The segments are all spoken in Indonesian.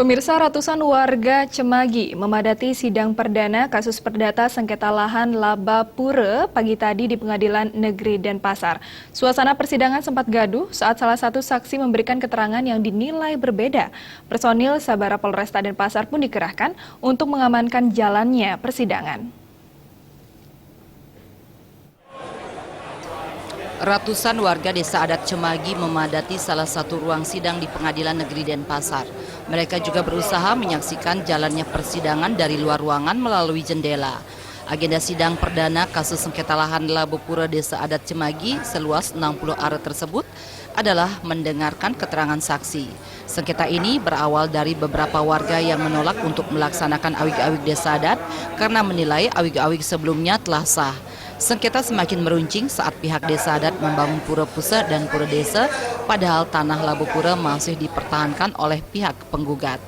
Pemirsa, ratusan warga Cemagi memadati sidang perdana kasus perdata sengketa lahan Laba Pura pagi tadi di Pengadilan Negeri Denpasar. Suasana persidangan sempat gaduh saat salah satu saksi memberikan keterangan yang dinilai berbeda. Personil Sabara Polresta Denpasar pun dikerahkan untuk mengamankan jalannya persidangan. Ratusan warga desa adat Cemagi memadati salah satu ruang sidang di Pengadilan Negeri Denpasar. Mereka juga berusaha menyaksikan jalannya persidangan dari luar ruangan melalui jendela. Agenda sidang perdana kasus sengketa lahan Laba Pura Desa Adat Cemagi seluas 60 are tersebut adalah mendengarkan keterangan saksi. Sengketa ini berawal dari beberapa warga yang menolak untuk melaksanakan awig-awig desa adat karena menilai awig-awig sebelumnya telah sah. Sengketa semakin meruncing saat pihak desa adat membangun pura pusat dan pura desa, padahal tanah Laba Pura masih dipertahankan oleh pihak penggugat.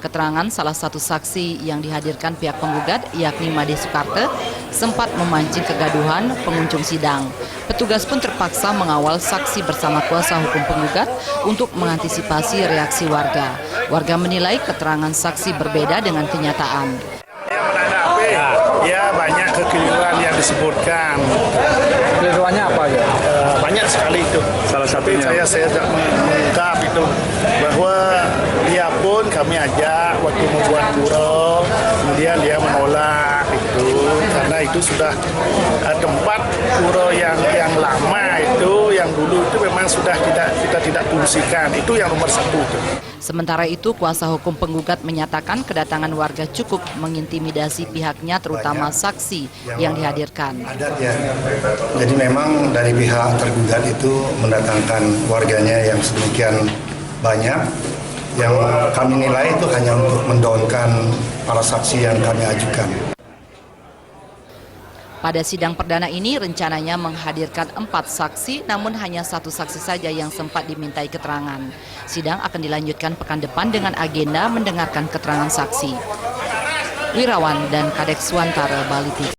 Keterangan salah satu saksi yang dihadirkan pihak penggugat, yakni Made Sukarte, sempat memancing kegaduhan pengunjung sidang. Petugas pun terpaksa mengawal saksi bersama kuasa hukum penggugat untuk mengantisipasi reaksi warga. Warga menilai keterangan saksi berbeda dengan kenyataan. Ya, banyak kekeliruan yang disebutkan. Kekeliruannya apa ya? Banyak sekali itu. Salah satunya. Saya tidak mengungkap itu bahwa dia pun kami ajak waktu membuat pura, kemudian dia menolak itu karena itu sudah tempat pura yang lama itu, yang dulu itu memang sudah kita tidak fungsikan. Itu yang nomor satu itu. Sementara itu, kuasa hukum penggugat menyatakan kedatangan warga cukup mengintimidasi pihaknya, terutama saksi yang dihadirkan. Adat ya, jadi memang dari pihak tergugat itu mendatangkan warganya yang sedemikian banyak, yang kami nilai itu hanya untuk mendaunkan para saksi yang kami ajukan. Pada sidang perdana ini rencananya menghadirkan 4 saksi, namun hanya 1 saksi saja yang sempat dimintai keterangan. Sidang akan dilanjutkan pekan depan dengan agenda mendengarkan keterangan saksi. Wirawan dan Kadek Suantara, Bali 3.